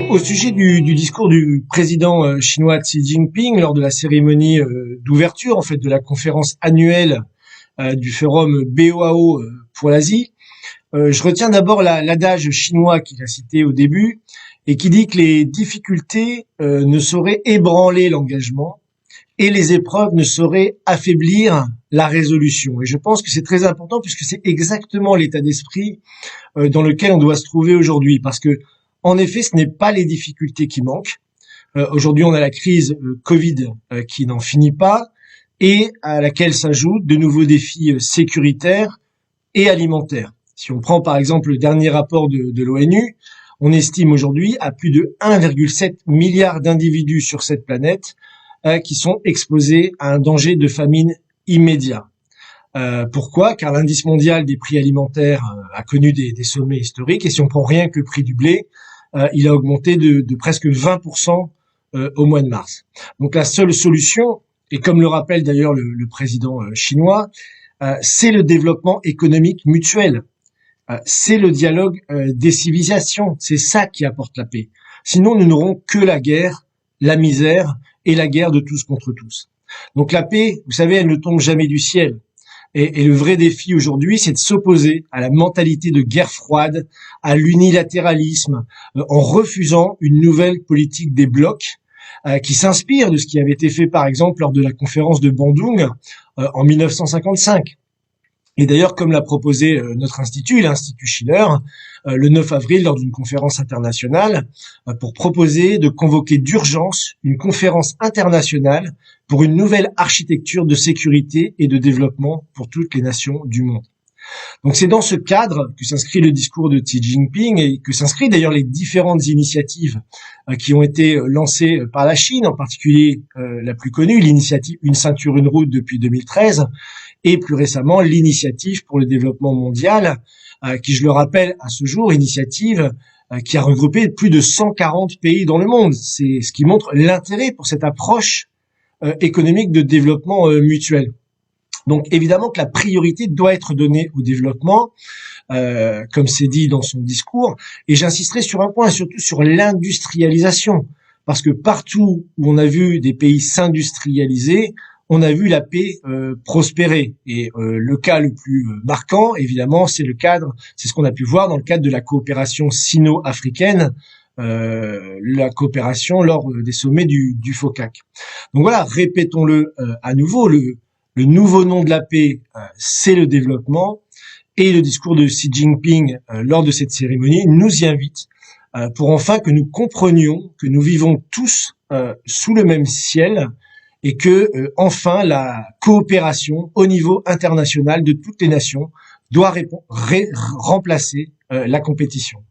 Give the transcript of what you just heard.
Au sujet du discours du président chinois Xi Jinping lors de la cérémonie d'ouverture en fait de la conférence annuelle du forum BOAO pour l'Asie, je retiens d'abord l'adage chinois qu'il a cité au début et qui dit que les difficultés ne sauraient ébranler l'engagement et les épreuves ne sauraient affaiblir la résolution. Et je pense que c'est très important puisque c'est exactement l'état d'esprit dans lequel on doit se trouver aujourd'hui, parce que en effet, ce n'est pas les difficultés qui manquent. Aujourd'hui, on a la crise Covid qui n'en finit pas et à laquelle s'ajoutent de nouveaux défis sécuritaires et alimentaires. Si on prend par exemple le dernier rapport de l'ONU, on estime aujourd'hui à plus de 1,7 milliard d'individus sur cette planète qui sont exposés à un danger de famine immédiat. Pourquoi ? Car l'indice mondial des prix alimentaires a connu des sommets historiques, et si on prend rien que le prix du blé, il a augmenté de presque 20% au mois de mars. Donc la seule solution, et comme le rappelle d'ailleurs le président chinois, c'est le développement économique mutuel. C'est le dialogue des civilisations. C'est ça qui apporte la paix. Sinon, nous n'aurons que la guerre, la misère et la guerre de tous contre tous. Donc la paix, vous savez, elle ne tombe jamais du ciel. Et le vrai défi aujourd'hui, c'est de s'opposer à la mentalité de guerre froide, à l'unilatéralisme, en refusant une nouvelle politique des blocs qui s'inspire de ce qui avait été fait, par exemple, lors de la conférence de Bandung en 1955. Et d'ailleurs, comme l'a proposé notre institut, l'Institut Schiller, le 9 avril, lors d'une conférence internationale, pour proposer de convoquer d'urgence une conférence internationale pour une nouvelle architecture de sécurité et de développement pour toutes les nations du monde. Donc c'est dans ce cadre que s'inscrit le discours de Xi Jinping et que s'inscrivent d'ailleurs les différentes initiatives qui ont été lancées par la Chine, en particulier la plus connue, l'initiative Une ceinture, une route depuis 2013, et plus récemment l'initiative pour le développement mondial, qui, je le rappelle, à ce jour, initiative qui a regroupé plus de 140 pays dans le monde. C'est ce qui montre l'intérêt pour cette approche économique de développement mutuel. Donc évidemment que la priorité doit être donnée au développement, comme c'est dit dans son discours, et j'insisterai sur un point, surtout sur l'industrialisation, parce que partout où on a vu des pays s'industrialiser, on a vu la paix prospérer. Et le cas le plus marquant, évidemment, c'est ce qu'on a pu voir dans le cadre de la coopération sino-africaine, la coopération lors des sommets du FOCAC. Donc voilà, répétons-le à nouveau, le nouveau nom de la paix, c'est le développement, et le discours de Xi Jinping lors de cette cérémonie nous y invite pour enfin que nous comprenions que nous vivons tous sous le même ciel, et que enfin la coopération au niveau international de toutes les nations doit remplacer la compétition.